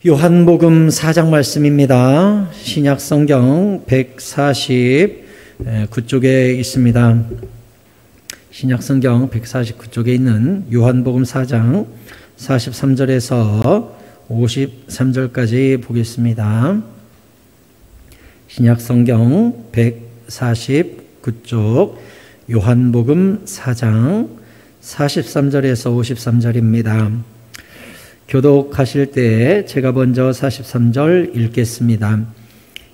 요한복음 4장 말씀입니다. 신약성경 149쪽에 있습니다. 신약성경 149쪽에 있는 요한복음 4장 43절에서 53절까지 보겠습니다. 신약성경 149쪽 요한복음 4장 43절에서 53절입니다. 교독하실 때 제가 먼저 43절 읽겠습니다.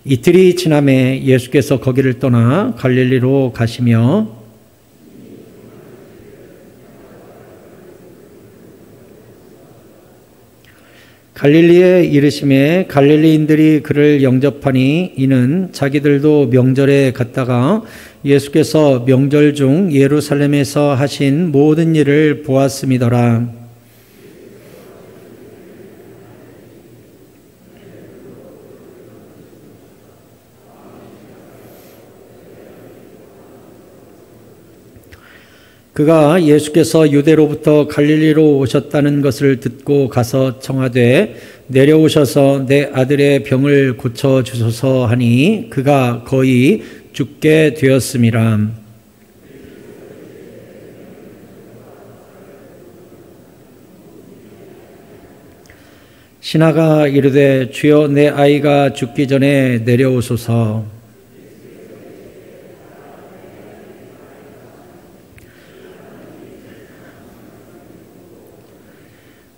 이틀이 지남에 예수께서 거기를 떠나 갈릴리로 가시며 갈릴리에 이르심에 갈릴리인들이 그를 영접하니 이는 자기들도 명절에 갔다가 예수께서 명절 중 예루살렘에서 하신 모든 일을 보았음이더라. 그가 예수께서 유대로부터 갈릴리로 오셨다는 것을 듣고 가서 청하되 내려오셔서 내 아들의 병을 고쳐주소서 하니 그가 거의 죽게 되었음이라. 신하가 이르되 주여 내 아이가 죽기 전에 내려오소서.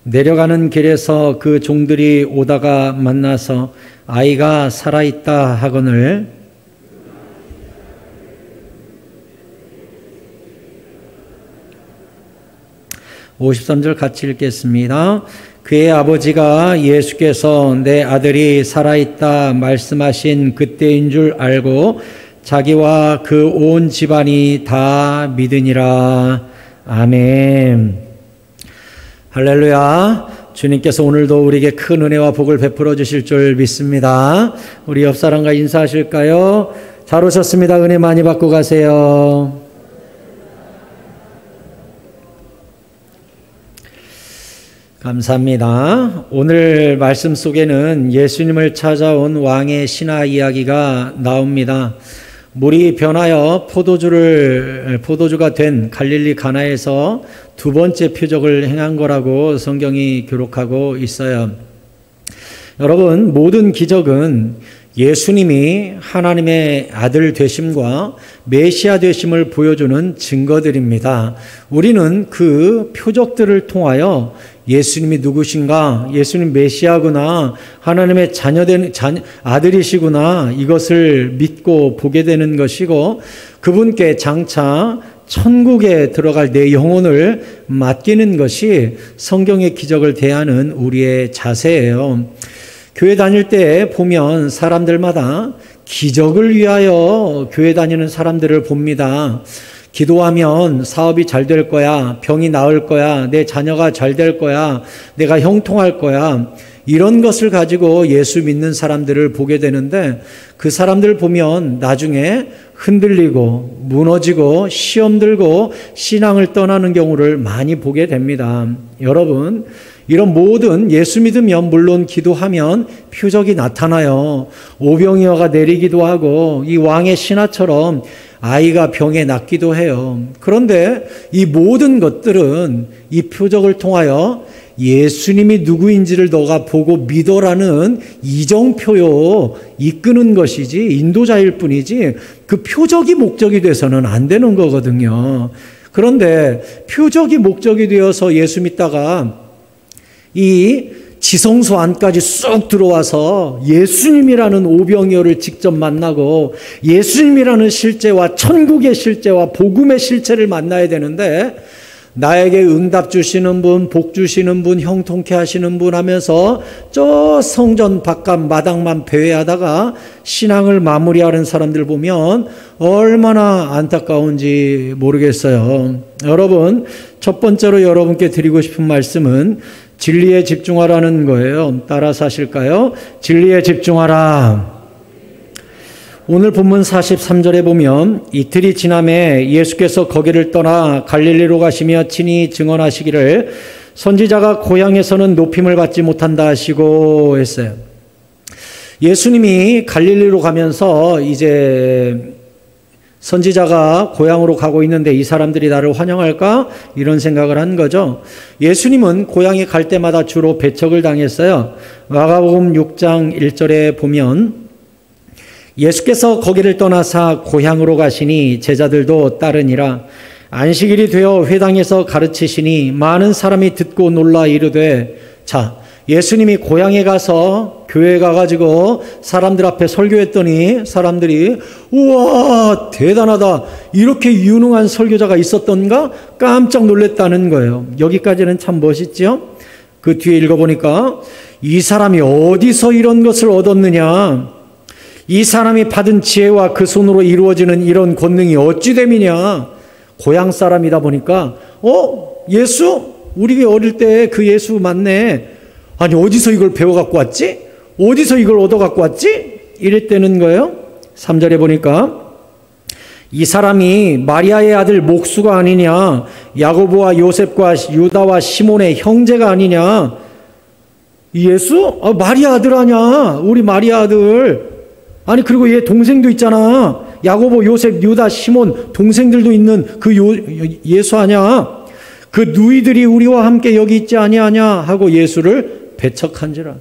내려가는 길에서 그 종들이 오다가 만나서 아이가 살아있다 하거늘 (53절) 같이 읽겠습니다. 그의 아버지가 예수께서 내 아들이 살아있다 말씀하신 그때인 줄 알고 자기와 그 온 집안이 다 믿으니라. 아멘. 할렐루야. 주님께서 오늘도 우리에게 큰 은혜와 복을 베풀어 주실 줄 믿습니다. 우리 옆 사람과 인사하실까요? 잘 오셨습니다. 은혜 많이 받고 가세요. 감사합니다. 오늘 말씀 속에는 예수님을 찾아온 왕의 신하 이야기가 나옵니다. 물이 변하여 포도주가 된 갈릴리 가나에서 두 번째 표적을 행한 거라고 성경이 기록하고 있어요. 여러분, 모든 기적은 예수님이 하나님의 아들 되심과 메시아 되심을 보여주는 증거들입니다. 우리는 그 표적들을 통하여 예수님이 누구신가, 예수님 메시아구나, 하나님의 아들이시구나, 이것을 믿고 보게 되는 것이고, 그분께 장차 천국에 들어갈 내 영혼을 맡기는 것이 성경의 기적을 대하는 우리의 자세예요. 교회 다닐 때 보면 사람들마다 기적을 위하여 교회 다니는 사람들을 봅니다. 기도하면 사업이 잘 될 거야, 병이 나을 거야, 내 자녀가 잘 될 거야, 내가 형통할 거야, 이런 것을 가지고 예수 믿는 사람들을 보게 되는데 그 사람들 보면 나중에 흔들리고 무너지고 시험 들고 신앙을 떠나는 경우를 많이 보게 됩니다. 여러분, 이런 모든 예수 믿으면 물론 기도하면 표적이 나타나요. 오병이어가 내리기도 하고 이 왕의 신하처럼 아이가 병에 낫기도 해요. 그런데 이 모든 것들은 이 표적을 통하여 예수님이 누구인지를 너가 보고 믿어라는 이정표요, 이끄는 것이지 인도자일 뿐이지 그 표적이 목적이 돼서는 안 되는 거거든요. 그런데 표적이 목적이 되어서 예수 믿다가 이 지성소 안까지 쑥 들어와서 예수님이라는 오병이어를 직접 만나고 예수님이라는 실제와 천국의 실제와 복음의 실체를 만나야 되는데 나에게 응답 주시는 분, 복 주시는 분, 형통케 하시는 분 하면서 저 성전 바깥 마당만 배회하다가 신앙을 마무리하는 사람들 보면 얼마나 안타까운지 모르겠어요. 여러분, 첫 번째로 여러분께 드리고 싶은 말씀은 진리에 집중하라는 거예요. 따라서 하실까요? 진리에 집중하라. 오늘 본문 43절에 보면 이틀이 지남에 예수께서 거기를 떠나 갈릴리로 가시며 친히 증언하시기를 선지자가 고향에서는 높임을 받지 못한다 하시고 했어요. 예수님이 갈릴리로 가면서 이제 선지자가 고향으로 가고 있는데 이 사람들이 나를 환영할까? 이런 생각을 한 거죠. 예수님은 고향에 갈 때마다 주로 배척을 당했어요. 마가복음 6장 1절에 보면 예수께서 거기를 떠나사 고향으로 가시니 제자들도 따르니라. 안식일이 되어 회당에서 가르치시니 많은 사람이 듣고 놀라 이르되, 자, 예수님이 고향에 가서 교회에 가가지고 사람들 앞에 설교했더니 사람들이 우와 대단하다, 이렇게 유능한 설교자가 있었던가 깜짝 놀랐다는 거예요. 여기까지는 참 멋있죠. 그 뒤에 읽어보니까 이 사람이 어디서 이런 것을 얻었느냐, 이 사람이 받은 지혜와 그 손으로 이루어지는 이런 권능이 어찌 됨이냐. 고향 사람이다 보니까 예수? 우리 어릴 때 그 예수 맞네. 아니 어디서 이걸 배워갖고 왔지? 어디서 이걸 얻어갖고 왔지? 이랬다는 거예요. 3절에 보니까 이 사람이 마리아의 아들 목수가 아니냐, 야고보와 요셉과 유다와 시몬의 형제가 아니냐. 예수? 마리아 아들 아냐, 우리 마리아 아들. 아니 그리고 얘 동생도 있잖아. 야고보, 요셉, 유다, 시몬 동생들도 있는 그 예수 아냐. 그 누이들이 우리와 함께 여기 있지 아니하냐 하고 예수를 배척한지라.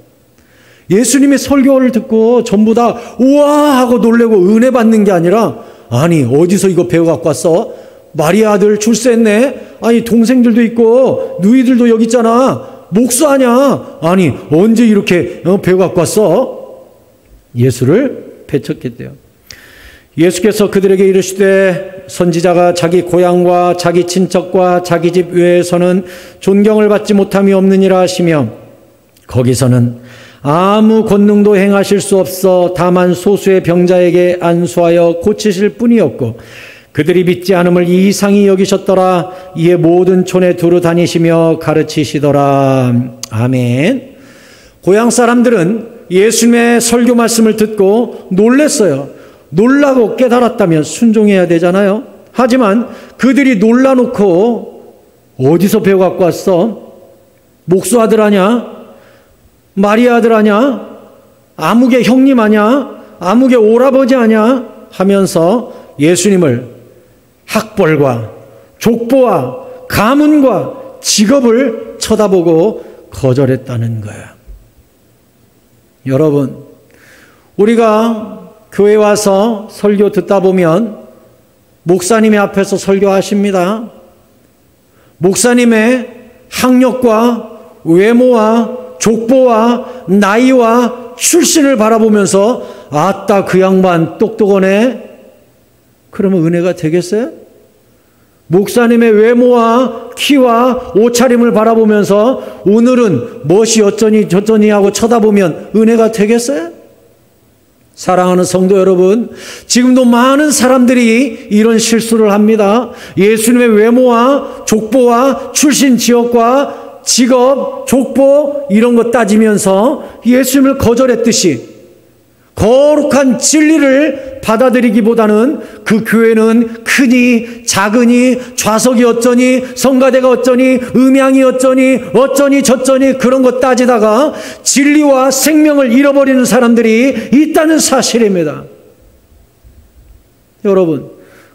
예수님의 설교를 듣고 전부 다 우와 하고 놀래고 은혜 받는 게 아니라, 아니 어디서 이거 배워갖고 왔어? 마리아 아들 출세했네. 아니 동생들도 있고 누이들도 여기 있잖아. 목수 아냐. 아니 언제 이렇게 배워갖고 왔어? 예수를 배척했대요. 예수께서 그들에게 이르시되 선지자가 자기 고향과 자기 친척과 자기 집 외에서는 존경을 받지 못함이 없느니라 하시며, 거기서는 아무 권능도 행하실 수 없어 다만 소수의 병자에게 안수하여 고치실 뿐이었고 그들이 믿지 않음을 이상히 여기셨더라. 이에 모든 촌에 두루 다니시며 가르치시더라. 아멘. 고향 사람들은 예수님의 설교 말씀을 듣고 놀랐어요. 놀라고 깨달았다면 순종해야 되잖아요. 하지만 그들이 놀라놓고 어디서 배워갖고 왔어? 목수 아들 아냐? 마리아 아들 아냐? 아무개 형님 아냐? 아무개 오라버지 아냐? 하면서 예수님을 학벌과 족보와 가문과 직업을 쳐다보고 거절했다는 거예요. 여러분, 우리가 교회 와서 설교 듣다 보면 목사님이 앞에서 설교하십니다. 목사님의 학력과 외모와 족보와 나이와 출신을 바라보면서 아따 그 양반 똑똑하네. 그러면 은혜가 되겠어요? 목사님의 외모와 키와 옷차림을 바라보면서 오늘은 무엇이 어쩌니 저쩌니 하고 쳐다보면 은혜가 되겠어요? 사랑하는 성도 여러분, 지금도 많은 사람들이 이런 실수를 합니다. 예수님의 외모와 족보와 출신 지역과 직업, 족보 이런 거 따지면서 예수님을 거절했듯이 거룩한 진리를 받아들이기보다는 그 교회는 크니 작으니 좌석이 어쩌니 성가대가 어쩌니 음향이 어쩌니 저쩌니 그런 거 따지다가 진리와 생명을 잃어버리는 사람들이 있다는 사실입니다. 여러분,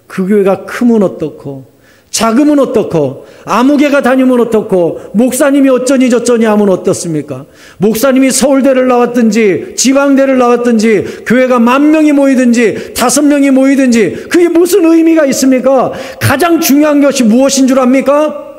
그 교회가 크면 어떻고 작으면 어떻고 아무개가 다니면 어떻고 목사님이 어쩌니 저쩌니 하면 어떻습니까? 목사님이 서울대를 나왔든지 지방대를 나왔든지 교회가 10,000명이 모이든지 5명이 모이든지 그게 무슨 의미가 있습니까? 가장 중요한 것이 무엇인 줄 압니까?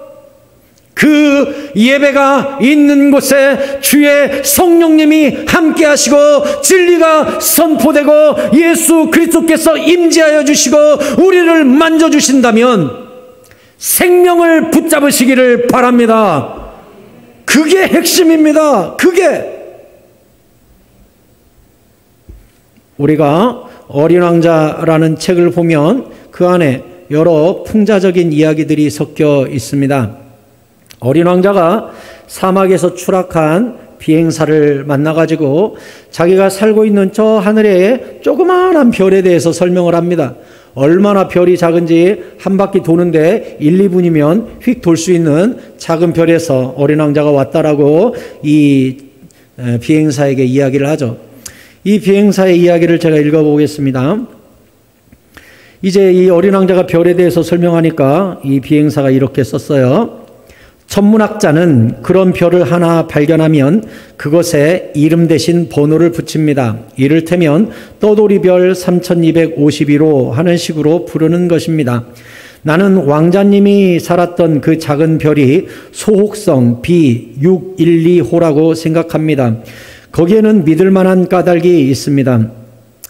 그 예배가 있는 곳에 주의 성령님이 함께 하시고 진리가 선포되고 예수 그리스도께서 임재하여 주시고 우리를 만져주신다면 생명을 붙잡으시기를 바랍니다. 그게 핵심입니다. 그게. 우리가 어린 왕자라는 책을 보면 그 안에 여러 풍자적인 이야기들이 섞여 있습니다. 어린 왕자가 사막에서 추락한 비행사를 만나가지고 자기가 살고 있는 저 하늘의 조그마한 별에 대해서 설명을 합니다. 얼마나 별이 작은지 한 바퀴 도는데 1, 2분이면 휙 돌 수 있는 작은 별에서 어린 왕자가 왔다라고 이 비행사에게 이야기를 하죠. 이 비행사의 이야기를 제가 읽어보겠습니다. 이제 이 어린 왕자가 별에 대해서 설명하니까 이 비행사가 이렇게 썼어요. 천문학자는 그런 별을 하나 발견하면 그것에 이름 대신 번호를 붙입니다. 이를테면 떠돌이별 3252로 하는 식으로 부르는 것입니다. 나는 왕자님이 살았던 그 작은 별이 소혹성 B612호라고 생각합니다. 거기에는 믿을 만한 까닭이 있습니다.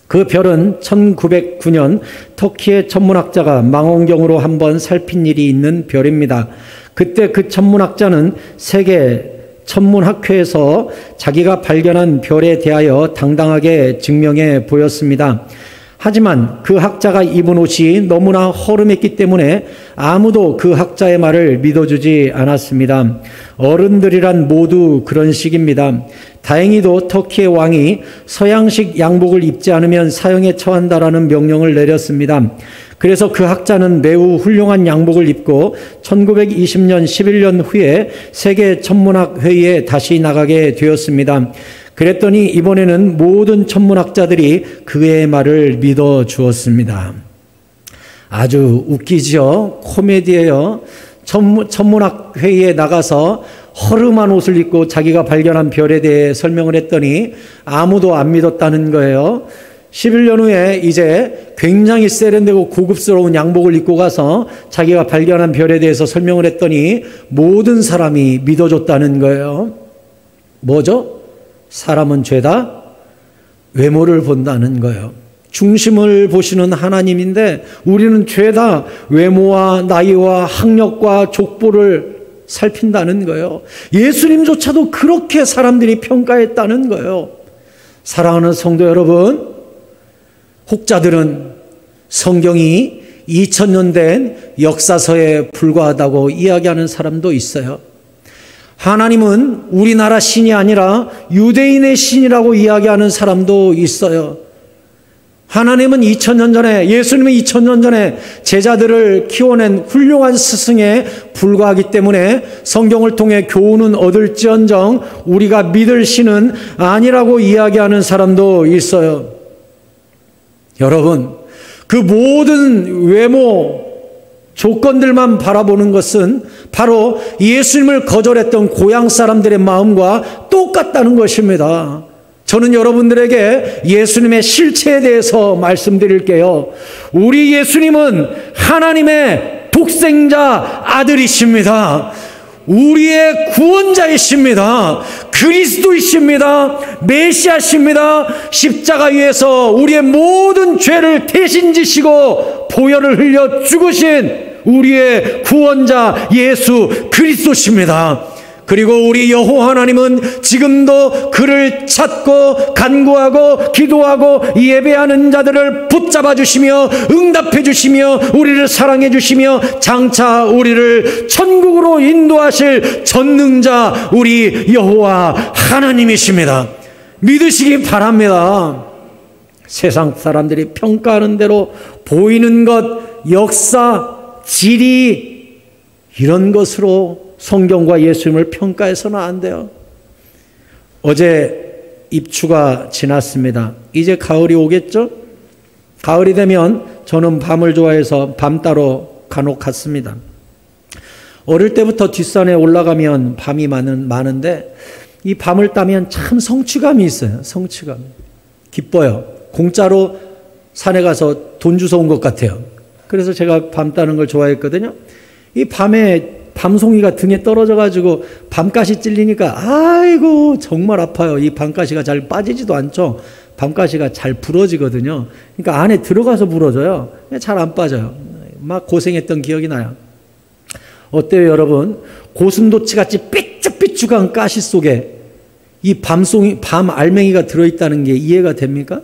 그 별은 1909년 터키의 천문학자가 망원경으로 한번 살핀 일이 있는 별입니다. 그때 그 천문학자는 세계 천문학회에서 자기가 발견한 별에 대하여 당당하게 증명해 보였습니다. 하지만 그 학자가 입은 옷이 너무나 허름했기 때문에 아무도 그 학자의 말을 믿어주지 않았습니다. 어른들이란 모두 그런 식입니다. 다행히도 터키의 왕이 서양식 양복을 입지 않으면 사형에 처한다라는 명령을 내렸습니다. 그래서 그 학자는 매우 훌륭한 양복을 입고 1920년 11년 후에 세계 천문학 회의에 다시 나가게 되었습니다. 그랬더니 이번에는 모든 천문학자들이 그의 말을 믿어 주었습니다. 아주 웃기죠? 코미디예요. 천문학 회의에 나가서 허름한 옷을 입고 자기가 발견한 별에 대해 설명을 했더니 아무도 안 믿었다는 거예요. 11년 후에 이제 굉장히 세련되고 고급스러운 양복을 입고 가서 자기가 발견한 별에 대해서 설명을 했더니 모든 사람이 믿어줬다는 거예요. 뭐죠? 사람은 죄다 외모를 본다는 거예요. 중심을 보시는 하나님인데 우리는 죄다 외모와 나이와 학력과 족보를 살핀다는 거예요. 예수님조차도 그렇게 사람들이 평가했다는 거예요. 사랑하는 성도 여러분, 혹자들은 성경이 2000년 된 역사서에 불과하다고 이야기하는 사람도 있어요. 하나님은 우리나라 신이 아니라 유대인의 신이라고 이야기하는 사람도 있어요. 하나님은 2000년 전에, 예수님은 2000년 전에 제자들을 키워낸 훌륭한 스승에 불과하기 때문에 성경을 통해 교훈은 얻을지언정 우리가 믿을 신은 아니라고 이야기하는 사람도 있어요. 여러분, 그 모든 외모 조건들만 바라보는 것은 바로 예수님을 거절했던 고향 사람들의 마음과 똑같다는 것입니다. 저는 여러분들에게 예수님의 실체에 대해서 말씀드릴게요. 우리 예수님은 하나님의 독생자 아들이십니다. 우리의 구원자이십니다. 그리스도이십니다. 메시아십니다. 십자가 위에서 우리의 모든 죄를 대신 지시고 보혈을 흘려 죽으신 우리의 구원자 예수 그리스도십니다. 그리고 우리 여호와 하나님은 지금도 그를 찾고 간구하고 기도하고 예배하는 자들을 붙잡아 주시며 응답해 주시며 우리를 사랑해 주시며 장차 우리를 천국으로 인도하실 전능자 우리 여호와 하나님이십니다. 믿으시기 바랍니다. 세상 사람들이 평가하는 대로 보이는 것, 역사, 지리 이런 것으로 성경과 예수님을 평가해서는 안 돼요. 어제 입추가 지났습니다. 이제 가을이 오겠죠? 가을이 되면 저는 밤을 좋아해서 밤 따러 간혹 갔습니다. 어릴 때부터 뒷산에 올라가면 밤이 많은데 이 밤을 따면 참 성취감이 있어요. 성취감. 기뻐요. 공짜로 산에 가서 돈 주워 온 것 같아요. 그래서 제가 밤 따는 걸 좋아했거든요. 이 밤에 밤송이가 등에 떨어져가지고 밤가시 찔리니까 아이고 정말 아파요. 이 밤가시가 잘 빠지지도 않죠. 밤가시가 잘 부러지거든요. 그러니까 안에 들어가서 부러져요. 잘 안 빠져요. 막 고생했던 기억이 나요. 어때요 여러분? 고슴도치같이 삐쭉삐쭉한 가시 속에 이 밤 알맹이가 들어있다는 게 이해가 됩니까?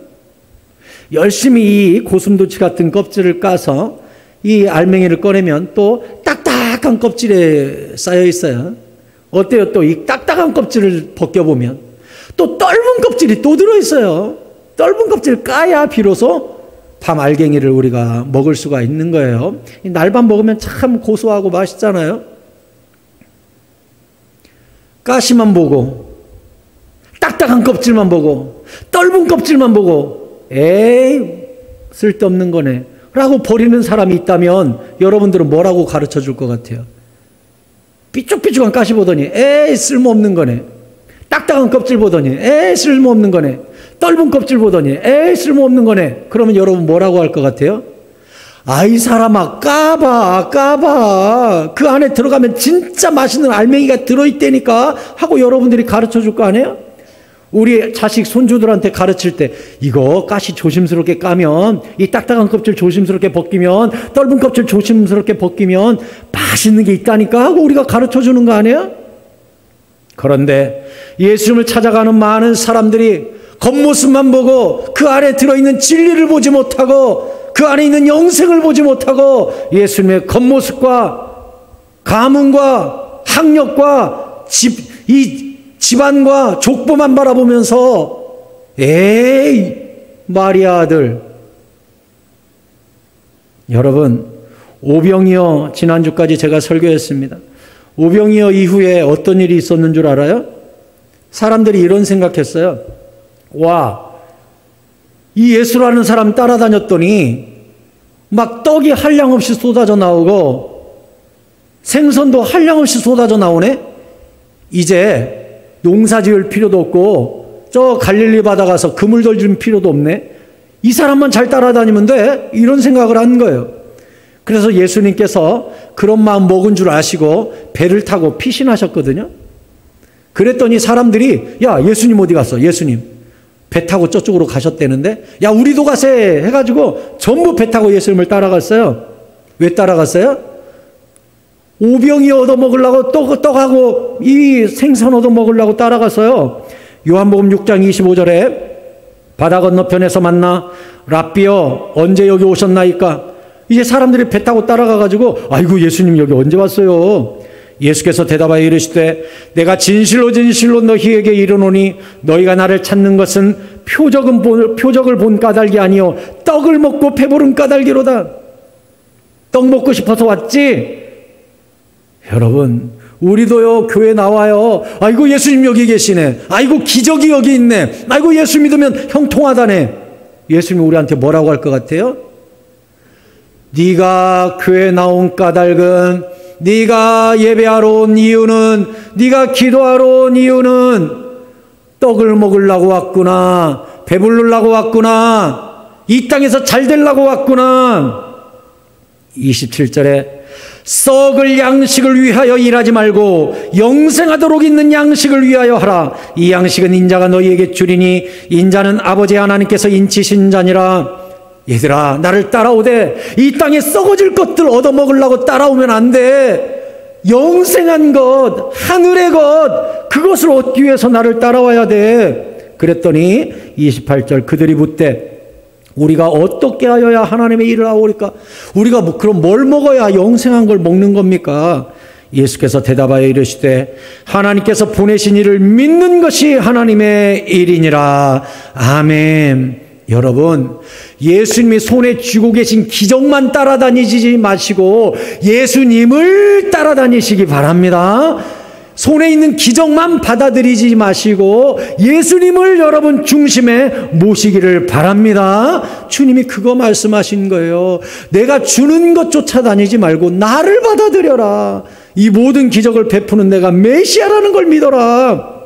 열심히 이 고슴도치 같은 껍질을 까서 이 알맹이를 꺼내면 또 딱딱한 껍질에 쌓여 있어요. 어때요? 또 이 딱딱한 껍질을 벗겨보면 또 떫은 껍질이 또 들어있어요. 떫은 껍질을 까야 비로소 밤 알갱이를 우리가 먹을 수가 있는 거예요. 이 날밤 먹으면 참 고소하고 맛있잖아요. 가시만 보고, 딱딱한 껍질만 보고, 떫은 껍질만 보고, 에이, 쓸데없는 거네 라고 버리는 사람이 있다면 여러분들은 뭐라고 가르쳐 줄 것 같아요? 삐죽삐죽한 가시 보더니 에이, 쓸모없는 거네. 딱딱한 껍질 보더니 에이, 쓸모없는 거네. 떫은 껍질 보더니 에이, 쓸모없는 거네. 그러면 여러분 뭐라고 할 것 같아요? 아이 사람아, 까봐. 그 안에 들어가면 진짜 맛있는 알맹이가 들어있다니까 하고 여러분들이 가르쳐 줄 거 아니에요? 우리 자식 손주들한테 가르칠 때 이거 가시 조심스럽게 까면, 이 딱딱한 껍질 조심스럽게 벗기면, 떫은 껍질 조심스럽게 벗기면 맛있는 게 있다니까 하고 우리가 가르쳐 주는 거 아니에요? 그런데 예수님을 찾아가는 많은 사람들이 겉모습만 보고 그 안에 들어있는 진리를 보지 못하고 그 안에 있는 영생을 보지 못하고 예수님의 겉모습과 가문과 학력과 집안과 족보만 바라보면서 에이, 마리아 아들. 여러분, 오병이어 지난주까지 제가 설교했습니다. 오병이어 이후에 어떤 일이 있었는 줄 알아요? 사람들이 이런 생각했어요. 와, 이 예수라는 사람 따라다녔더니 막 떡이 한량없이 쏟아져 나오고 생선도 한량없이 쏟아져 나오네? 이제 농사 지을 필요도 없고 저 갈릴리 바다 가서 그물 덜 필요도 없네. 이 사람만 잘 따라다니면 돼. 이런 생각을 한 거예요. 그래서 예수님께서 그런 마음 먹은 줄 아시고 배를 타고 피신하셨거든요. 그랬더니 사람들이 야, 예수님 어디 갔어? 예수님 배 타고 저쪽으로 가셨다는데, 야, 우리도 가세 해가지고 전부 배 타고 예수님을 따라갔어요. 왜 따라갔어요? 오병이 얻어먹으려고 떡하고 이 생선 얻어먹으려고 따라갔어요. 요한복음 6장 25절에 바다 건너편에서 만나 랍비여 언제 여기 오셨나이까? 이제 사람들이 배 타고 따라가가지고 아이고, 예수님 여기 언제 왔어요? 예수께서 대답하여 이르시되 내가 진실로 너희에게 이르노니 너희가 나를 찾는 것은 표적을 본 까닭이 아니요 떡을 먹고 배부른 까닭이로다. 떡 먹고 싶어서 왔지? 여러분, 우리도요, 교회 나와요. 아이고, 예수님 여기 계시네. 아이고, 기적이 여기 있네. 아이고, 예수 믿으면 형통하다네. 예수님이 우리한테 뭐라고 할 것 같아요? 네가 교회 나온 까닭은, 네가 예배하러 온 이유는, 네가 기도하러 온 이유는 떡을 먹으려고 왔구나. 배부르려고 왔구나. 이 땅에서 잘 되려고 왔구나. 27절에 썩을 양식을 위하여 일하지 말고 영생하도록 있는 양식을 위하여 하라. 이 양식은 인자가 너희에게 주리니 인자는 아버지 하나님께서 인치신 자니라. 얘들아, 나를 따라오되 이 땅에 썩어질 것들 얻어먹으려고 따라오면 안 돼. 영생한 것, 하늘의 것, 그것을 얻기 위해서 나를 따라와야 돼. 그랬더니 28절 그들이 묻되 우리가 어떻게 하여야 하나님의 일을 하오리까? 우리가 그럼 뭘 먹어야 영생한 걸 먹는 겁니까? 예수께서 대답하여 이르시되 하나님께서 보내신 이를 믿는 것이 하나님의 일이니라. 아멘. 여러분, 예수님이 손에 쥐고 계신 기적만 따라다니지 마시고 예수님을 따라다니시기 바랍니다. 손에 있는 기적만 받아들이지 마시고 예수님을 여러분 중심에 모시기를 바랍니다. 주님이 그거 말씀하신 거예요. 내가 주는 것 쫓아다니지 말고 나를 받아들여라. 이 모든 기적을 베푸는 내가 메시아라는 걸 믿어라.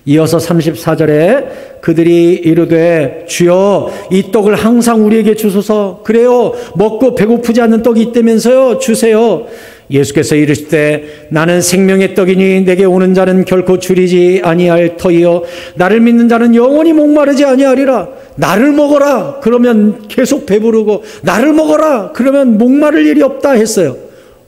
이어서 34절에 그들이 이르되 주여 이 떡을 항상 우리에게 주소서. 그래요, 먹고 배고프지 않는 떡이 있다면서요, 주세요. 예수께서 이르시되 나는 생명의 떡이니 내게 오는 자는 결코 줄이지 아니할 터이요 나를 믿는 자는 영원히 목마르지 아니하리라. 나를 먹어라 그러면 계속 배부르고 나를 먹어라 그러면 목마를 일이 없다 했어요.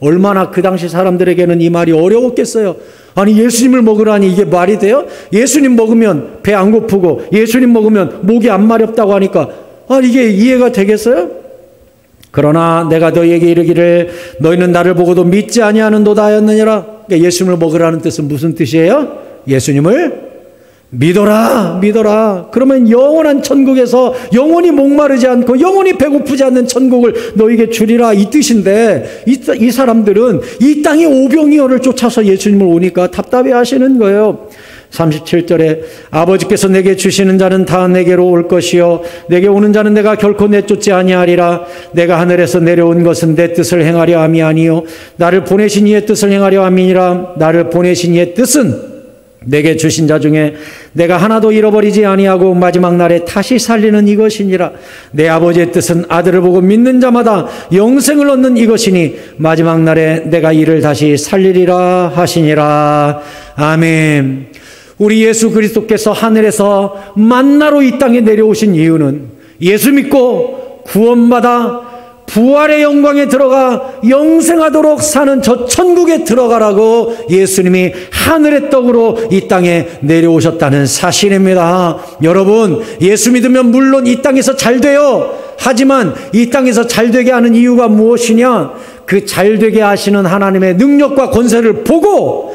얼마나 그 당시 사람들에게는 이 말이 어려웠겠어요. 아니, 예수님을 먹으라니 이게 말이 돼요? 예수님 먹으면 배 안 고프고 예수님 먹으면 목이 안 마렵다고 하니까 이게 이해가 되겠어요? 그러나 내가 너희에게 이르기를 너희는 나를 보고도 믿지 아니하는도다 하였느니라. 그러니까 예수님을 먹으라는 뜻은 무슨 뜻이에요? 예수님을 믿어라, 믿어라. 그러면 영원한 천국에서 영원히 목마르지 않고 영원히 배고프지 않는 천국을 너에게 주리라, 이 뜻인데, 이 사람들은 이 땅의 오병이어를 쫓아서 예수님을 오니까 답답해 하시는 거예요. 37절에 아버지께서 내게 주시는 자는 다 내게로 올 것이요 내게 오는 자는 내가 결코 내쫓지 아니하리라. 내가 하늘에서 내려온 것은 내 뜻을 행하려 함이 아니요 나를 보내신 이의 뜻을 행하려 함이니라. 나를 보내신 이의 뜻은 내게 주신 자 중에 내가 하나도 잃어버리지 아니하고 마지막 날에 다시 살리는 이것이니라. 내 아버지의 뜻은 아들을 보고 믿는 자마다 영생을 얻는 이것이니 마지막 날에 내가 이를 다시 살리리라 하시니라. 아멘. 우리 예수 그리스도께서 하늘에서 만나로 이 땅에 내려오신 이유는 예수 믿고 구원받아 부활의 영광에 들어가 영생하도록 사는 저 천국에 들어가라고 예수님이 하늘의 떡으로 이 땅에 내려오셨다는 사실입니다. 여러분, 예수 믿으면 물론 이 땅에서 잘 돼요. 하지만 이 땅에서 잘 되게 하는 이유가 무엇이냐? 그 잘 되게 하시는 하나님의 능력과 권세를 보고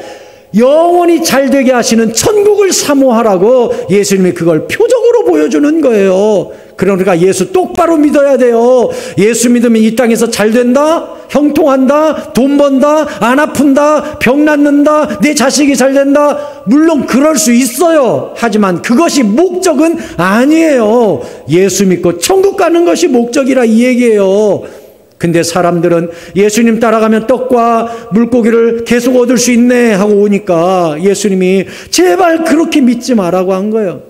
영원히 잘 되게 하시는 천국을 사모하라고 예수님이 그걸 표적으로 보여주는 거예요. 그러니까 예수 똑바로 믿어야 돼요. 예수 믿으면 이 땅에서 잘 된다, 형통한다, 돈 번다, 안 아픈다, 병 낫는다, 내 자식이 잘 된다. 물론 그럴 수 있어요. 하지만 그것이 목적은 아니에요. 예수 믿고 천국 가는 것이 목적이라 이 얘기예요. 근데 사람들은 예수님 따라가면 떡과 물고기를 계속 얻을 수 있네 하고 오니까 예수님이 제발 그렇게 믿지 말라고 한 거예요.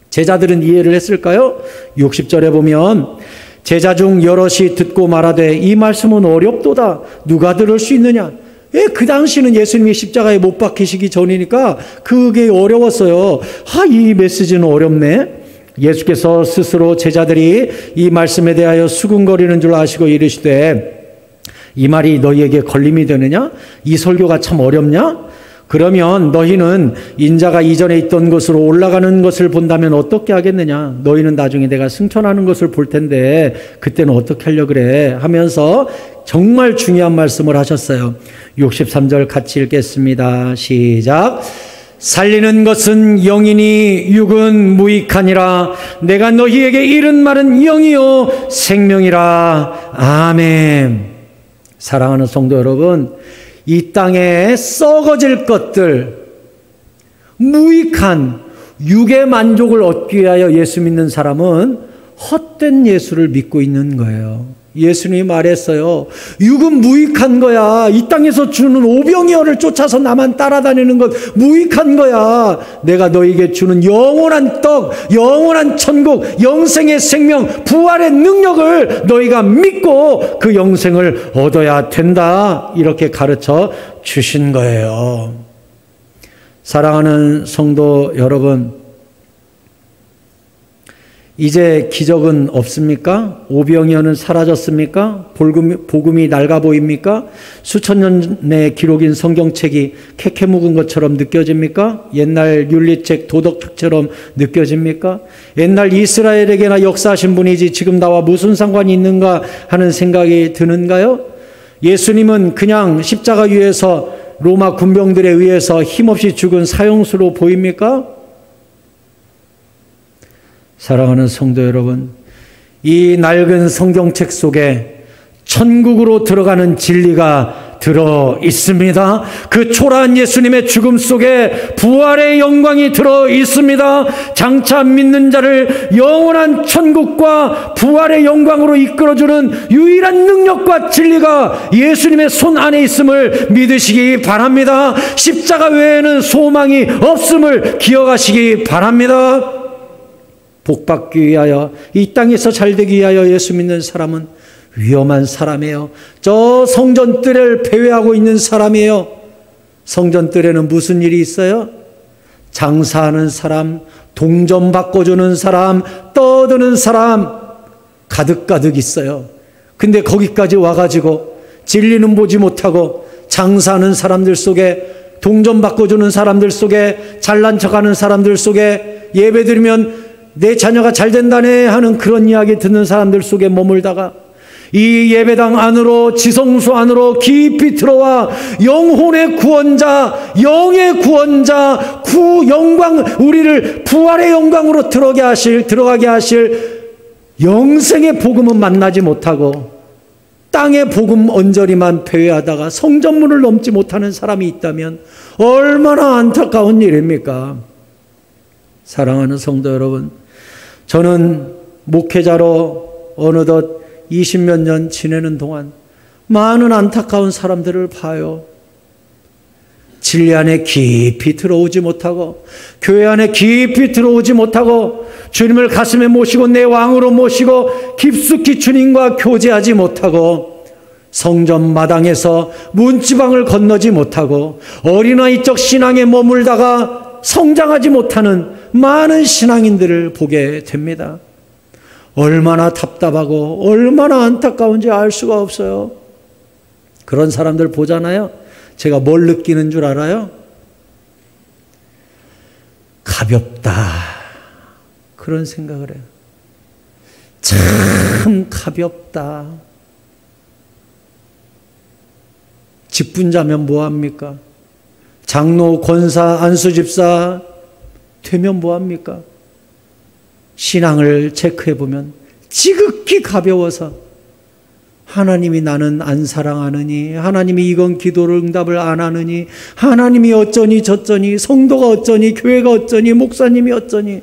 제자들은 이해를 했을까요? 60절에 보면 제자 중 여럿이 듣고 말하되 이 말씀은 어렵도다. 누가 들을 수 있느냐? 그 당시는 예수님이 십자가에 못 박히시기 전이니까 그게 어려웠어요. 이 메시지는 어렵네. 예수께서 스스로 제자들이 이 말씀에 대하여 수군거리는 줄 아시고 이르시되 이 말이 너희에게 걸림이 되느냐? 이 설교가 참 어렵냐? 그러면 너희는 인자가 이전에 있던 곳으로 올라가는 것을 본다면 어떻게 하겠느냐? 너희는 나중에 내가 승천하는 것을 볼 텐데 그때는 어떻게 하려고 그래? 하면서 정말 중요한 말씀을 하셨어요. 63절 같이 읽겠습니다. 시작. 살리는 것은 영이니 육은 무익하니라. 내가 너희에게 이른 말은 영이요 생명이라. 아멘. 사랑하는 성도 여러분, 이 땅에 썩어질 것들, 무익한 육의 만족을 얻기 위하여 예수 믿는 사람은 헛된 예수를 믿고 있는 거예요. 예수님이 말했어요. 육은 무익한 거야. 이 땅에서 주는 오병이어를 쫓아서 나만 따라다니는 것 무익한 거야. 내가 너에게 주는 영원한 떡, 영원한 천국, 영생의 생명, 부활의 능력을 너희가 믿고 그 영생을 얻어야 된다. 이렇게 가르쳐 주신 거예요. 사랑하는 성도 여러분, 이제 기적은 없습니까? 오병이어는 사라졌습니까? 복음이 낡아 보입니까? 수천 년의 기록인 성경책이 캐캐 묵은 것처럼 느껴집니까? 옛날 윤리책 도덕책처럼 느껴집니까? 옛날 이스라엘에게나 역사하신 분이지 지금 나와 무슨 상관이 있는가 하는 생각이 드는가요? 예수님은 그냥 십자가 위에서 로마 군병들에 의해서 힘없이 죽은 사형수로 보입니까? 사랑하는 성도 여러분, 이 낡은 성경책 속에 천국으로 들어가는 진리가 들어 있습니다. 그 초라한 예수님의 죽음 속에 부활의 영광이 들어 있습니다. 장차 믿는 자를 영원한 천국과 부활의 영광으로 이끌어주는 유일한 능력과 진리가 예수님의 손 안에 있음을 믿으시기 바랍니다. 십자가 외에는 소망이 없음을 기억하시기 바랍니다. 복받기 위하여, 이 땅에서 잘되기 위하여 예수 믿는 사람은 위험한 사람이에요. 저 성전뜰을 배회하고 있는 사람이에요. 성전뜰에는 무슨 일이 있어요? 장사하는 사람, 동전 바꿔주는 사람, 떠드는 사람 가득가득 있어요. 근데 거기까지 와가지고 진리는 보지 못하고 장사하는 사람들 속에, 동전 바꿔주는 사람들 속에, 잘난 척하는 사람들 속에, 예배드리면 내 자녀가 잘 된다네 하는 그런 이야기 듣는 사람들 속에 머물다가 이 예배당 안으로, 지성소 안으로 깊이 들어와 영혼의 구원자, 영의 구원자, 우리를 부활의 영광으로 들어가게 하실 영생의 복음은 만나지 못하고 땅의 복음 언저리만 배회하다가 성전문을 넘지 못하는 사람이 있다면 얼마나 안타까운 일입니까? 사랑하는 성도 여러분, 저는 목회자로 어느덧 20몇 년 지내는 동안 많은 안타까운 사람들을 봐요. 진리 안에 깊이 들어오지 못하고, 교회 안에 깊이 들어오지 못하고, 주님을 가슴에 모시고 내 왕으로 모시고 깊숙이 주님과 교제하지 못하고, 성전 마당에서 문지방을 건너지 못하고 어린아이적 신앙에 머물다가 성장하지 못하는 많은 신앙인들을 보게 됩니다. 얼마나 답답하고 얼마나 안타까운지 알 수가 없어요. 그런 사람들 보잖아요. 제가 뭘 느끼는 줄 알아요? 가볍다, 그런 생각을 해요. 참 가볍다. 직분자면 뭐합니까? 장로, 권사, 안수집사 되면 뭐합니까? 신앙을 체크해보면 지극히 가벼워서 하나님이 나는 안 사랑하느니, 하나님이 이건 기도를 응답을 안 하느니, 하나님이 어쩌니 저쩌니, 성도가 어쩌니, 교회가 어쩌니, 목사님이 어쩌니,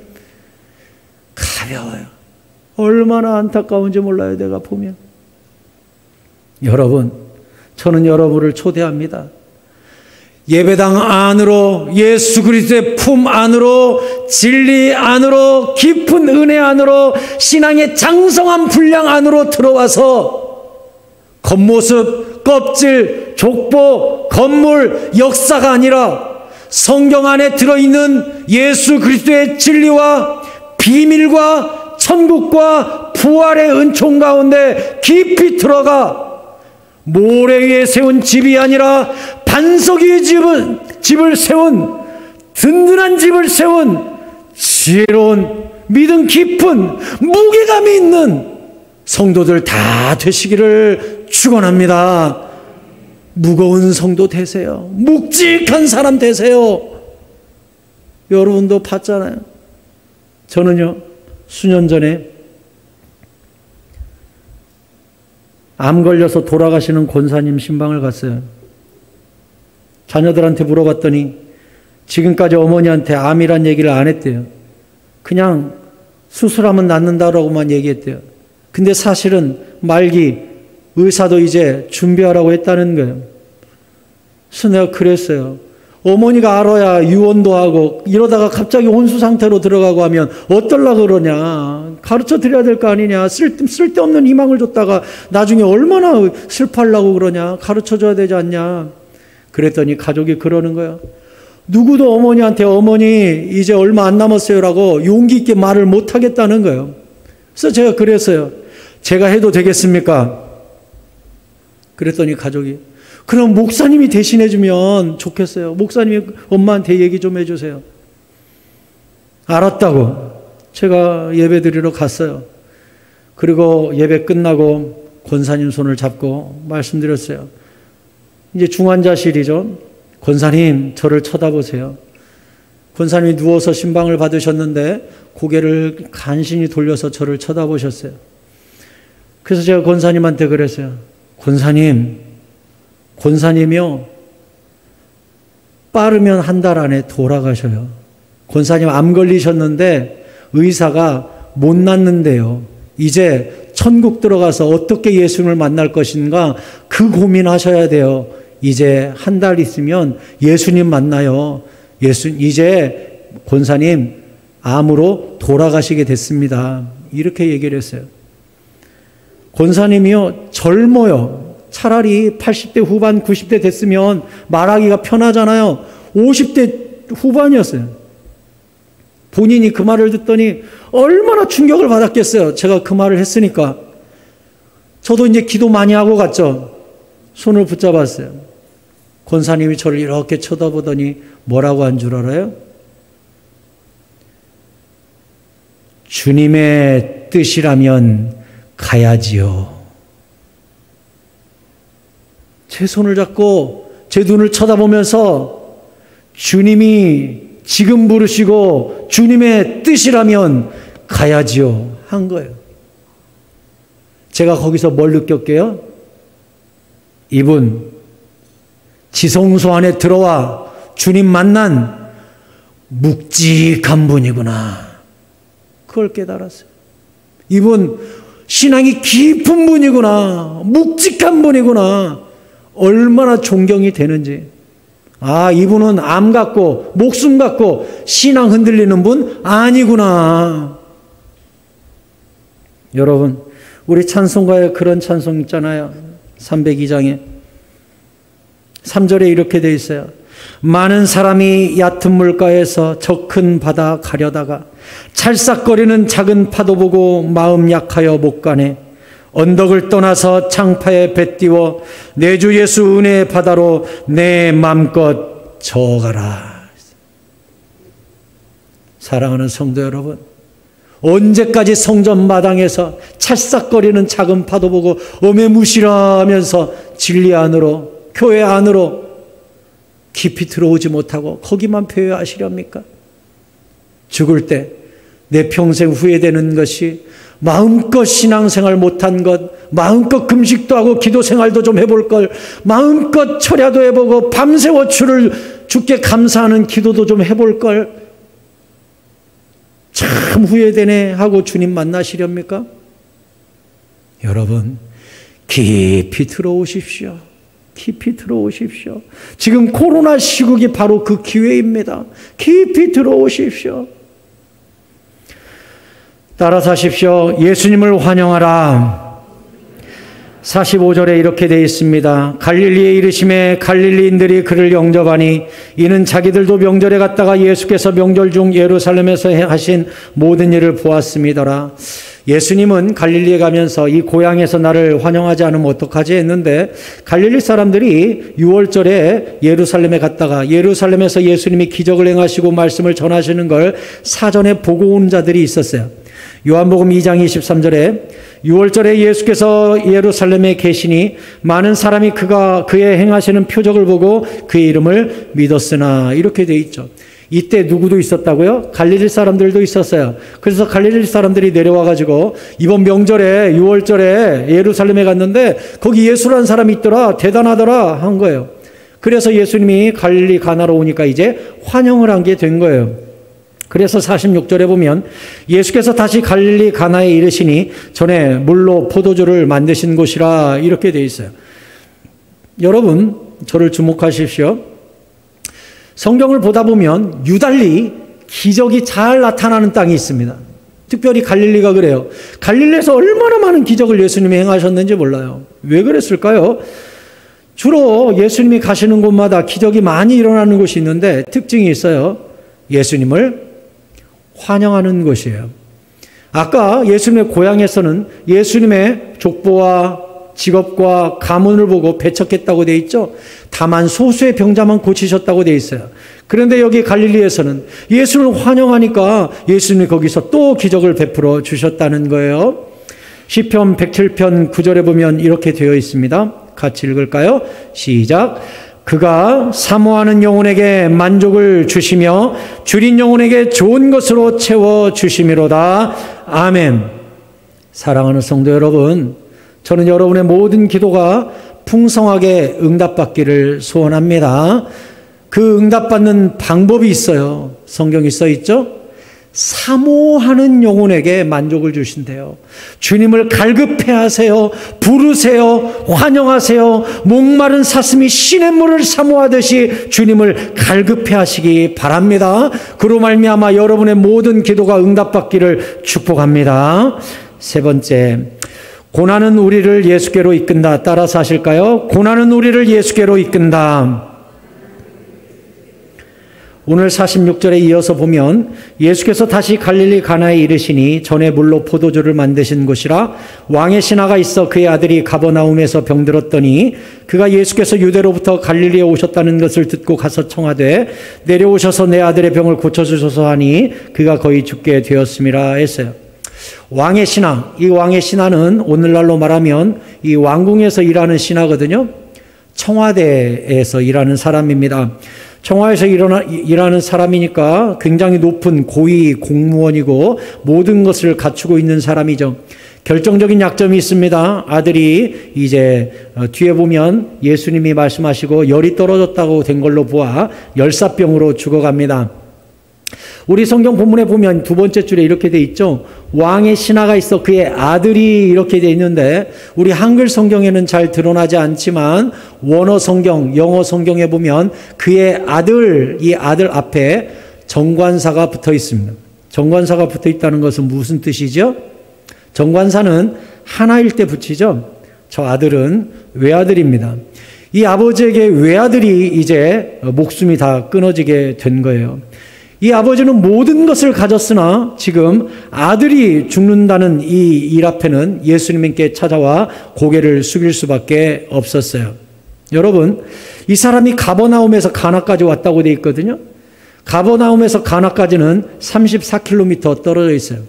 가벼워요. 얼마나 안타까운지 몰라요, 내가 보면. 여러분, 저는 여러분을 초대합니다. 예배당 안으로, 예수 그리스도의 품 안으로, 진리 안으로, 깊은 은혜 안으로, 신앙의 장성한 분량 안으로 들어와서 겉모습, 껍질, 족보, 건물, 역사가 아니라 성경 안에 들어있는 예수 그리스도의 진리와 비밀과 천국과 부활의 은총 가운데 깊이 들어가 모래 위에 세운 집이 아니라 반석 위에 집을 세운, 든든한 집을 세운 지혜로운, 믿음 깊은, 무게감이 있는 성도들 다 되시기를 축원합니다. 무거운 성도 되세요. 묵직한 사람 되세요. 여러분도 봤잖아요. 저는요, 수년 전에 암 걸려서 돌아가시는 권사님 신방을 갔어요. 자녀들한테 물어봤더니 지금까지 어머니한테 암이란 얘기를 안 했대요. 그냥 수술하면 낫는다라고만 얘기했대요. 근데 사실은 말기 의사도 이제 준비하라고 했다는 거예요. 그래서 내가 그랬어요. 어머니가 알아야 유언도 하고 이러다가 갑자기 혼수 상태로 들어가고 하면 어떨라 그러냐. 가르쳐 드려야 될 거 아니냐. 쓸데없는 희망을 줬다가 나중에 얼마나 슬퍼하려고 그러냐. 가르쳐 줘야 되지 않냐. 그랬더니 가족이 그러는 거예요. 누구도 어머니한테 어머니 이제 얼마 안 남았어요라고 용기 있게 말을 못 하겠다는 거예요. 그래서 제가 그랬어요. 제가 해도 되겠습니까? 그랬더니 가족이 그럼 목사님이 대신해 주면 좋겠어요. 목사님이 엄마한테 얘기 좀 해주세요. 알았다고 제가 예배 드리러 갔어요. 그리고 예배 끝나고 권사님 손을 잡고 말씀드렸어요. 이제 중환자실이죠. 권사님 저를 쳐다보세요. 권사님이 누워서 신방을 받으셨는데 고개를 간신히 돌려서 저를 쳐다보셨어요. 그래서 제가 권사님한테 그랬어요. 권사님이요, 빠르면 한 달 안에 돌아가셔요. 권사님 암 걸리셨는데 의사가 못 낫는데요. 이제 천국 들어가서 어떻게 예수님을 만날 것인가 그 고민하셔야 돼요. 이제 한 달 있으면 예수님 만나요. 이제 권사님 암으로 돌아가시게 됐습니다. 이렇게 얘기를 했어요. 권사님이요, 젊어요. 차라리 80대 후반, 90대 됐으면 말하기가 편하잖아요. 50대 후반이었어요. 본인이 그 말을 듣더니 얼마나 충격을 받았겠어요. 제가 그 말을 했으니까. 저도 이제 기도 많이 하고 갔죠. 손을 붙잡았어요. 권사님이 저를 이렇게 쳐다보더니 뭐라고 한 줄 알아요? 주님의 뜻이라면 가야지요. 제 손을 잡고 제 눈을 쳐다보면서 주님이 지금 부르시고 주님의 뜻이라면 가야지요 한 거예요. 제가 거기서 뭘 느꼈게요? 이분 지성소 안에 들어와 주님 만난 묵직한 분이구나. 그걸 깨달았어요. 이분 신앙이 깊은 분이구나. 묵직한 분이구나. 얼마나 존경이 되는지. 아, 이분은 암 같고 목숨 같고 신앙 흔들리는 분 아니구나. 여러분, 우리 찬송가에 그런 찬송 있잖아요. 302장에 3절에 이렇게 돼 있어요. 많은 사람이 얕은 물가에서 저 큰 바다 가려다가 찰싹거리는 작은 파도 보고 마음 약하여 못 가네. 언덕을 떠나서 창파에 배 띄워 내 주 예수 은혜의 바다로 내 맘껏 저어가라. 사랑하는 성도 여러분, 언제까지 성전 마당에서 찰싹거리는 작은 파도 보고 어메무시라면서 진리 안으로, 교회 안으로 깊이 들어오지 못하고 거기만 표현하시렵니까? 죽을 때 내 평생 후회되는 것이 마음껏 신앙생활 못한 것, 마음껏 금식도 하고 기도생활도 좀 해볼 걸, 마음껏 철야도 해보고 밤새워 주께 감사하는 기도도 좀 해볼 걸, 참 후회되네 하고 주님 만나시렵니까? 여러분, 깊이 들어오십시오. 깊이 들어오십시오. 지금 코로나 시국이 바로 그 기회입니다. 깊이 들어오십시오. 따라서 하십시오. 예수님을 환영하라. 45절에 이렇게 되어 있습니다. 갈릴리에 이르심에 갈릴리인들이 그를 영접하니 이는 자기들도 명절에 갔다가 예수께서 명절 중 예루살렘에서 하신 모든 일을 보았음이더라. 예수님은 갈릴리에 가면서 이 고향에서 나를 환영하지 않으면 어떡하지 했는데, 갈릴리 사람들이 6월절에 예루살렘에 갔다가 예루살렘에서 예수님이 기적을 행하시고 말씀을 전하시는 걸 사전에 보고 온 자들이 있었어요. 요한복음 2장 23절에 6월절에 예수께서 예루살렘에 계시니 많은 사람이 그의 행하시는 표적을 보고 그의 이름을 믿었으나, 이렇게 돼 있죠. 이때 누구도 있었다고요? 갈릴리 사람들도 있었어요. 그래서 갈릴리 사람들이 내려와가지고 이번 명절에 6월절에 예루살렘에 갔는데 거기 예수라는 사람이 있더라, 대단하더라 한 거예요. 그래서 예수님이 갈릴리 가나로 오니까 이제 환영을 한 게 된 거예요. 그래서 46절에 보면 예수께서 다시 갈릴리 가나에 이르시니 전에 물로 포도주를 만드신 곳이라, 이렇게 되어 있어요. 여러분, 저를 주목하십시오. 성경을 보다 보면 유달리 기적이 잘 나타나는 땅이 있습니다. 특별히 갈릴리가 그래요. 갈릴리에서 얼마나 많은 기적을 예수님이 행하셨는지 몰라요. 왜 그랬을까요? 주로 예수님이 가시는 곳마다 기적이 많이 일어나는 곳이 있는데 특징이 있어요. 예수님을 환영하는 곳이에요. 아까 예수님의 고향에서는 예수님의 족보와 직업과 가문을 보고 배척했다고 되어 있죠. 다만 소수의 병자만 고치셨다고 되어 있어요. 그런데 여기 갈릴리에서는 예수를 환영하니까 예수님이 거기서 또 기적을 베풀어 주셨다는 거예요. 시편 107편 9절에 보면 이렇게 되어 있습니다. 같이 읽을까요? 시작. 그가 사모하는 영혼에게 만족을 주시며 줄인 영혼에게 좋은 것으로 채워 주심이로다. 아멘. 사랑하는 성도 여러분, 저는 여러분의 모든 기도가 풍성하게 응답받기를 소원합니다. 그 응답받는 방법이 있어요. 성경이 써 있죠? 사모하는 영혼에게 만족을 주신대요. 주님을 갈급해 하세요. 부르세요. 환영하세요. 목마른 사슴이 시냇물을 사모하듯이 주님을 갈급해 하시기 바랍니다. 그로 말미암아 여러분의 모든 기도가 응답받기를 축복합니다. 세 번째, 고난은 우리를 예수께로 이끈다. 따라서 하실까요? 고난은 우리를 예수께로 이끈다. 오늘 46절에 이어서 보면 예수께서 다시 갈릴리 가나에 이르시니 전에 물로 포도주를 만드신 곳이라 왕의 신하가 있어 그의 아들이 가버나움에서 병들었더니 그가 예수께서 유대로부터 갈릴리에 오셨다는 것을 듣고 가서 청하되 내려오셔서 내 아들의 병을 고쳐주소서 하니 그가 거의 죽게 되었음이라 했어요. 왕의 신하, 이 왕의 신하는 오늘날로 말하면 이 왕궁에서 일하는 신하거든요. 청와대에서 일하는 사람입니다. 청와에서 일하는 사람이니까 굉장히 높은 고위 공무원이고 모든 것을 갖추고 있는 사람이죠. 결정적인 약점이 있습니다. 아들이 이제 뒤에 보면 예수님이 말씀하시고 열이 떨어졌다고 된 걸로 보아 열사병으로 죽어갑니다. 우리 성경 본문에 보면 두 번째 줄에 이렇게 돼 있죠. 왕의 신하가 있어 그의 아들이 이렇게 돼 있는데 우리 한글 성경에는 잘 드러나지 않지만 원어 성경, 영어 성경에 보면 그의 아들, 이 아들 앞에 정관사가 붙어 있습니다. 정관사가 붙어 있다는 것은 무슨 뜻이죠? 정관사는 하나일 때 붙이죠. 저 아들은 외아들입니다. 이 아버지에게 외아들이 이제 목숨이 다 끊어지게 된 거예요. 이 아버지는 모든 것을 가졌으나 지금 아들이 죽는다는 이 일 앞에는 예수님께 찾아와 고개를 숙일 수밖에 없었어요. 여러분, 이 사람이 가버나움에서 가나까지 왔다고 되어 있거든요. 가버나움에서 가나까지는 34km 떨어져 있어요.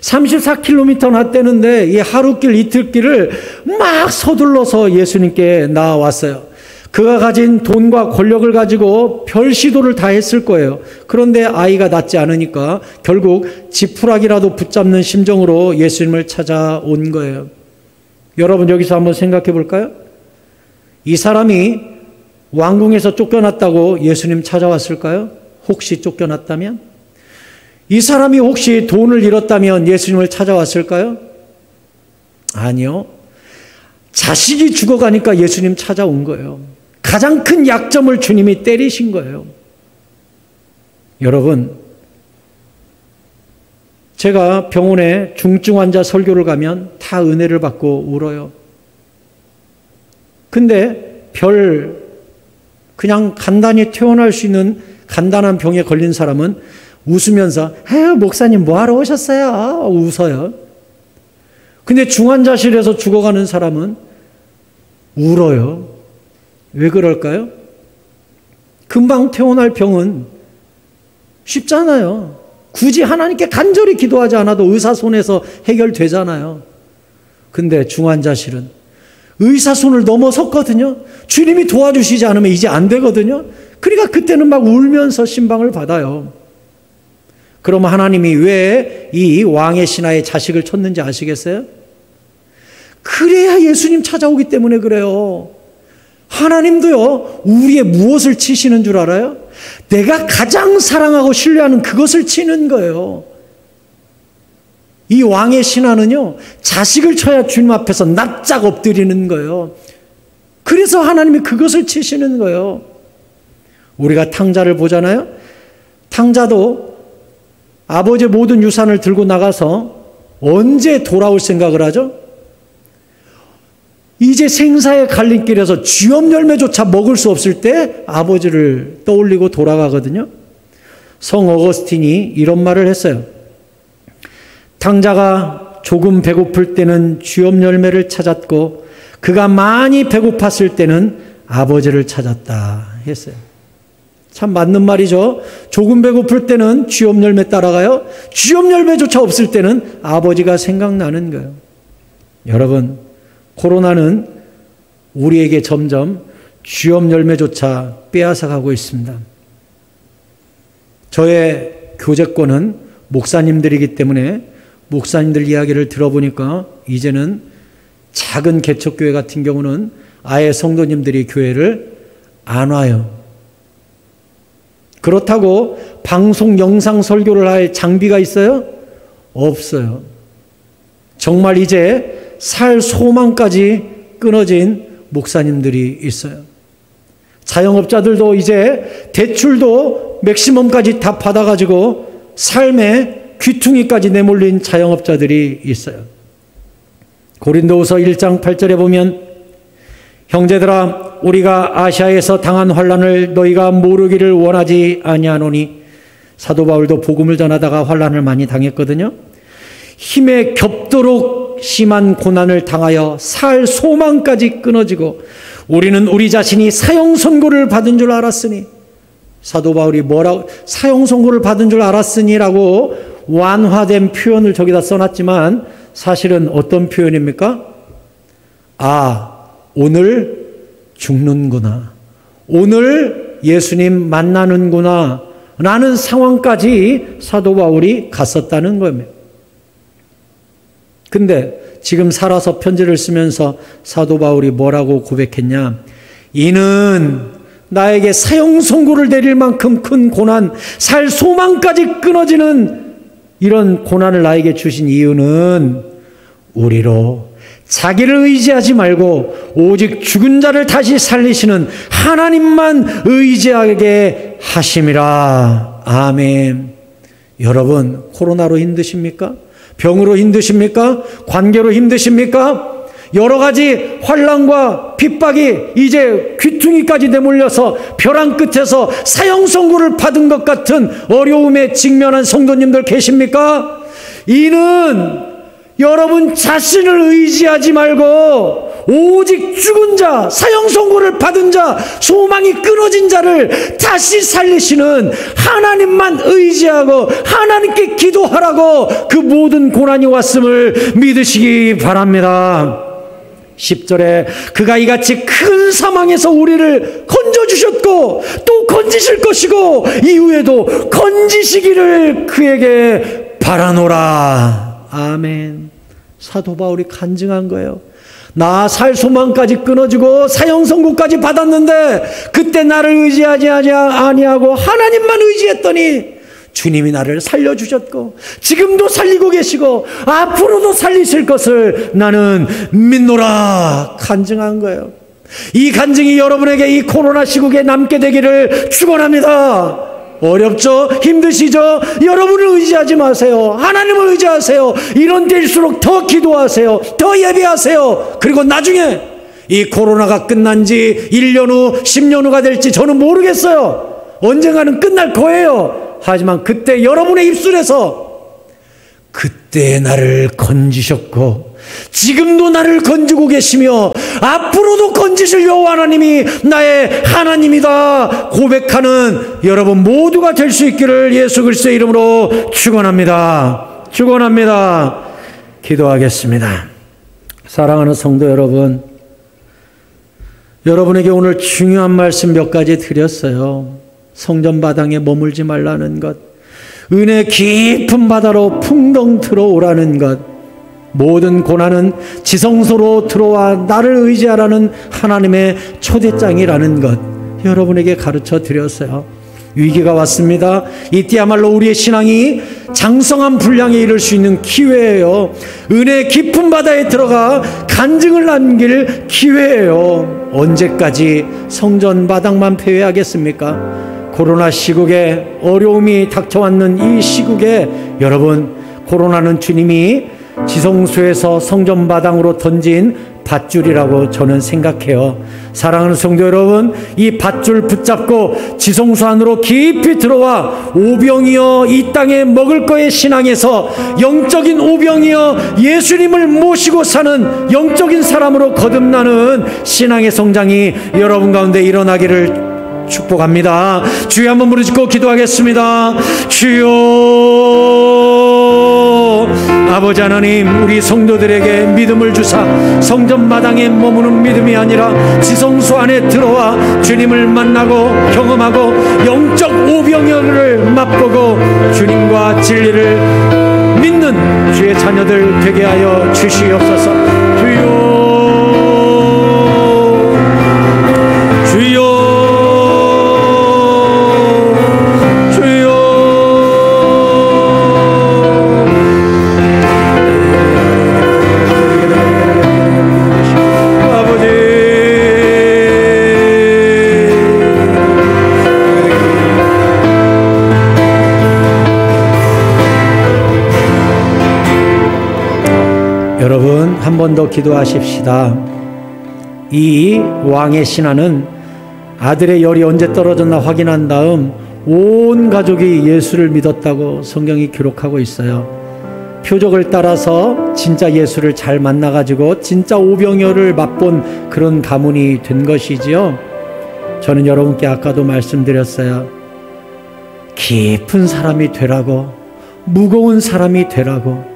34km 났다는데 이 하루길 이틀길을 막 서둘러서 예수님께 나왔어요. 그가 가진 돈과 권력을 가지고 별 시도를 다 했을 거예요. 그런데 아이가 낳지 않으니까 결국 지푸라기라도 붙잡는 심정으로 예수님을 찾아온 거예요. 여러분 여기서 한번 생각해 볼까요? 이 사람이 왕궁에서 쫓겨났다고 예수님 찾아왔을까요? 혹시 쫓겨났다면? 이 사람이 혹시 돈을 잃었다면 예수님을 찾아왔을까요? 아니요. 자식이 죽어가니까 예수님 찾아온 거예요. 가장 큰 약점을 주님이 때리신 거예요. 여러분, 제가 병원에 중증 환자 설교를 가면 다 은혜를 받고 울어요. 근데 그냥 간단히 퇴원할 수 있는 간단한 병에 걸린 사람은 웃으면서 목사님 뭐하러 오셨어요? 웃어요. 근데 중환자실에서 죽어가는 사람은 울어요. 왜 그럴까요? 금방 퇴원할 병은 쉽잖아요. 굳이 하나님께 간절히 기도하지 않아도 의사 손에서 해결되잖아요. 근데 중환자실은 의사 손을 넘어섰거든요. 주님이 도와주시지 않으면 이제 안 되거든요. 그러니까 그때는 막 울면서 신방을 받아요. 그러면 하나님이 왜 이 왕의 신하의 자식을 쳤는지 아시겠어요? 그래야 예수님 찾아오기 때문에 그래요. 하나님도요, 우리의 무엇을 치시는 줄 알아요? 내가 가장 사랑하고 신뢰하는 그것을 치는 거예요. 이 왕의 신하는요, 자식을 쳐야 주님 앞에서 납작 엎드리는 거예요. 그래서 하나님이 그것을 치시는 거예요. 우리가 탕자를 보잖아요. 탕자도 아버지의 모든 유산을 들고 나가서 언제 돌아올 생각을 하죠? 이제 생사의 갈림길에서 쥐업 열매조차 먹을 수 없을 때 아버지를 떠올리고 돌아가거든요. 성 어거스틴이 이런 말을 했어요. 탕자가 조금 배고플 때는 쥐업 열매를 찾았고 그가 많이 배고팠을 때는 아버지를 찾았다 했어요. 참 맞는 말이죠. 조금 배고플 때는 쥐업 열매 따라가요. 쥐업 열매조차 없을 때는 아버지가 생각나는 거예요. 여러분, 코로나는 우리에게 점점 쥐업 열매조차 빼앗아가고 있습니다. 저의 교제권은 목사님들이기 때문에 목사님들 이야기를 들어보니까 이제는 작은 개척교회 같은 경우는 아예 성도님들이 교회를 안 와요. 그렇다고 방송 영상 설교를 할 장비가 있어요? 없어요. 정말 이제 살 소망까지 끊어진 목사님들이 있어요. 자영업자들도 이제 대출도 맥시멈까지 다 받아가지고 삶의 귀퉁이까지 내몰린 자영업자들이 있어요. 고린도후서 1장 8절에 보면 형제들아 우리가 아시아에서 당한 환난을 너희가 모르기를 원하지 아니하노니 사도 바울도 복음을 전하다가 환난을 많이 당했거든요. 힘에 겹도록 심한 고난을 당하여 살 소망까지 끊어지고 우리는 우리 자신이 사형 선고를 받은 줄 알았으니 사도 바울이 뭐라고 사형 선고를 받은 줄 알았으니라고 완화된 표현을 저기다 써놨지만 사실은 어떤 표현입니까? 오늘 죽는구나. 오늘 예수님 만나는구나. 라는 상황까지 사도 바울이 갔었다는 겁니다. 근데 지금 살아서 편지를 쓰면서 사도 바울이 뭐라고 고백했냐? 이는 나에게 사형 선고를 내릴 만큼 큰 고난, 살 소망까지 끊어지는 이런 고난을 나에게 주신 이유는 우리로 자기를 의지하지 말고 오직 죽은 자를 다시 살리시는 하나님만 의지하게 하심이라. 아멘. 여러분, 코로나로 힘드십니까? 병으로 힘드십니까? 관계로 힘드십니까? 여러 가지 환난과 핍박이 이제 귀퉁이까지 내몰려서 벼랑 끝에서 사형 선고를 받은 것 같은 어려움에 직면한 성도님들 계십니까? 이는 여러분 자신을 의지하지 말고 오직 죽은 자, 사형 선고를 받은 자, 소망이 끊어진 자를 다시 살리시는 하나님만 의지하고 하나님께 기도하라고 그 모든 고난이 왔음을 믿으시기 바랍니다. 10절에 그가 이같이 큰 사망에서 우리를 건져주셨고 또 건지실 것이고 이후에도 건지시기를 그에게 바라노라. 아멘. 사도 바울이 간증한 거예요. 나 살 소망까지 끊어지고 사형 선고까지 받았는데 그때 나를 의지하지 아니하고 하나님만 의지했더니 주님이 나를 살려주셨고 지금도 살리고 계시고 앞으로도 살리실 것을 나는 믿노라. 간증한 거예요. 이 간증이 여러분에게 이 코로나 시국에 남게 되기를 축원합니다. 어렵죠? 힘드시죠? 여러분을 의지하지 마세요. 하나님을 의지하세요. 이런 때일수록 더 기도하세요. 더 예배하세요. 그리고 나중에 이 코로나가 끝난 지 1년 후 10년 후가 될지 저는 모르겠어요. 언젠가는 끝날 거예요. 하지만 그때 여러분의 입술에서 그때 나를 건지셨고 지금도 나를 건지고 계시며 앞으로도 건지실 여호와 하나님이 나의 하나님이다 고백하는 여러분 모두가 될 수 있기를 예수 그리스도의 이름으로 축원합니다. 축원합니다. 기도하겠습니다. 사랑하는 성도 여러분, 여러분에게 오늘 중요한 말씀 몇 가지 드렸어요. 성전 바닥에 머물지 말라는 것, 은혜 깊은 바다로 풍덩 들어오라는 것, 모든 고난은 지성소로 들어와 나를 의지하라는 하나님의 초대장이라는 것 여러분에게 가르쳐 드렸어요. 위기가 왔습니다. 이때야말로 우리의 신앙이 장성한 분량에 이를 수 있는 기회예요. 은혜 깊은 바다에 들어가 간증을 남길 기회예요. 언제까지 성전 바닥만 폐회하겠습니까? 코로나 시국에 어려움이 닥쳐왔는 이 시국에 여러분, 코로나는 주님이 지성소에서 성전 바닥으로 던진 밧줄이라고 저는 생각해요. 사랑하는 성도 여러분, 이 밧줄 붙잡고 지성소 안으로 깊이 들어와 오병이어 이 땅에 먹을 거의 신앙에서 영적인 오병이어 예수님을 모시고 사는 영적인 사람으로 거듭나는 신앙의 성장이 여러분 가운데 일어나기를 축복합니다. 주여 한번 부르짖고 기도하겠습니다. 주여, 아버지 하나님, 우리 성도들에게 믿음을 주사 성전 마당에 머무는 믿음이 아니라 지성소 안에 들어와 주님을 만나고 경험하고 영적 오병이어를 맛보고 주님과 진리를 믿는 주의 자녀들 되게 하여 주시옵소서. 주여, 주여, 여러분, 한 번 더 기도하십시다. 이 왕의 신하는 아들의 열이 언제 떨어졌나 확인한 다음 온 가족이 예수를 믿었다고 성경이 기록하고 있어요. 표적을 따라서 진짜 예수를 잘 만나가지고 진짜 오병이어를 맛본 그런 가문이 된 것이지요. 저는 여러분께 아까도 말씀드렸어요. 깊은 사람이 되라고, 무거운 사람이 되라고.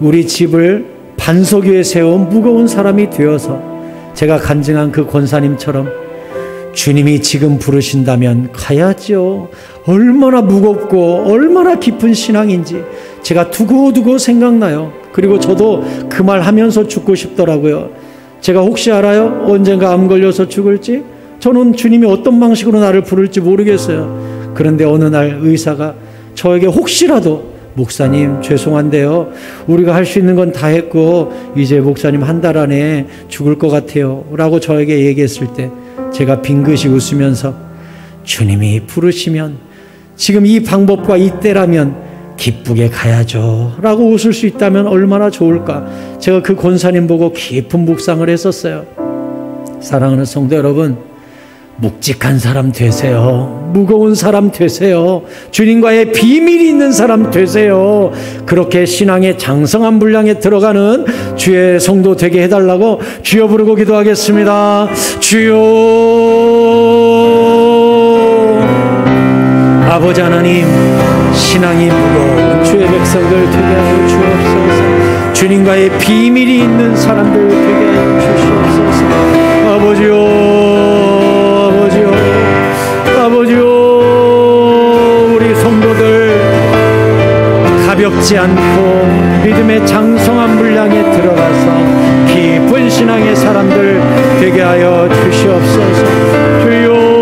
우리 집을 반석 위에 세운 무거운 사람이 되어서 제가 간증한 그 권사님처럼 주님이 지금 부르신다면 가야죠. 얼마나 무겁고 얼마나 깊은 신앙인지 제가 두고두고 생각나요. 그리고 저도 그 말 하면서 죽고 싶더라고요. 제가 혹시 알아요? 언젠가 암 걸려서 죽을지? 저는 주님이 어떤 방식으로 나를 부를지 모르겠어요. 그런데 어느 날 의사가 저에게 혹시라도 목사님 죄송한데요, 우리가 할 수 있는 건 다 했고 이제 목사님 한 달 안에 죽을 것 같아요 라고 저에게 얘기했을 때 제가 빙긋이 웃으면서 주님이 부르시면 지금 이 방법과 이때라면 기쁘게 가야죠 라고 웃을 수 있다면 얼마나 좋을까. 제가 그 권사님 보고 깊은 묵상을 했었어요. 사랑하는 성도 여러분, 묵직한 사람 되세요. 무거운 사람 되세요. 주님과의 비밀이 있는 사람 되세요. 그렇게 신앙의 장성한 분량에 들어가는 주의 성도 되게 해달라고 주여 부르고 기도하겠습니다. 주여. 아버지 하나님, 신앙이 무거운 주의 백성들 되게 하여 주옵소서. 주님과의 비밀이 있는 사람들 되게 하여 주시옵소서. 아버지요, 우리 성도들 가볍지 않고 믿음의 장성한 분량에 들어가서 깊은 신앙의 사람들 되게 하여 주시옵소서. 주여.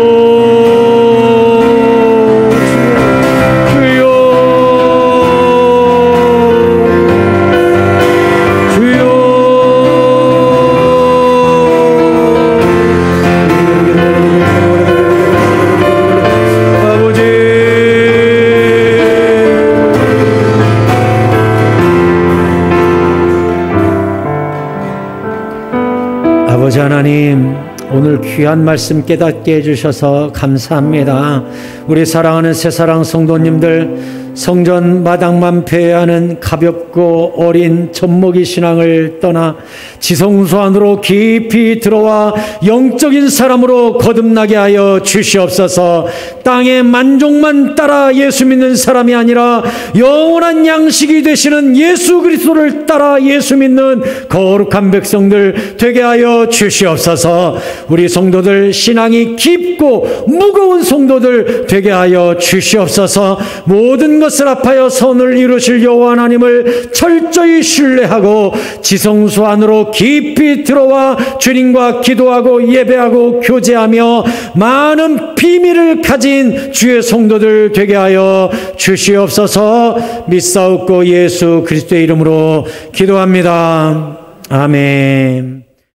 아버지 하나님, 오늘 귀한 말씀 깨닫게 해주셔서 감사합니다. 우리 사랑하는 새사랑 성도님들, 성전 마당만 배회하는 가볍고 어린 젖먹이 신앙을 떠나 지성소 안으로 깊이 들어와 영적인 사람으로 거듭나게 하여 주시옵소서. 땅의 만족만 따라 예수 믿는 사람이 아니라 영원한 양식이 되시는 예수 그리스도를 따라 예수 믿는 거룩한 백성들 되게 하여 주시옵소서. 우리 성도들 신앙이 깊고 무거운 성도들 되게 하여 주시옵소서. 모든 것을 합하여 선을 이루실 여호와 하나님을 철저히 신뢰하고 지성소 안으로 깊이 들어와 주님과 기도하고 예배하고 교제하며 많은 비밀을 가진 주의 성도들 되게 하여 주시옵소서. 믿사옵고 예수 그리스도의 이름으로 기도합니다. 아멘.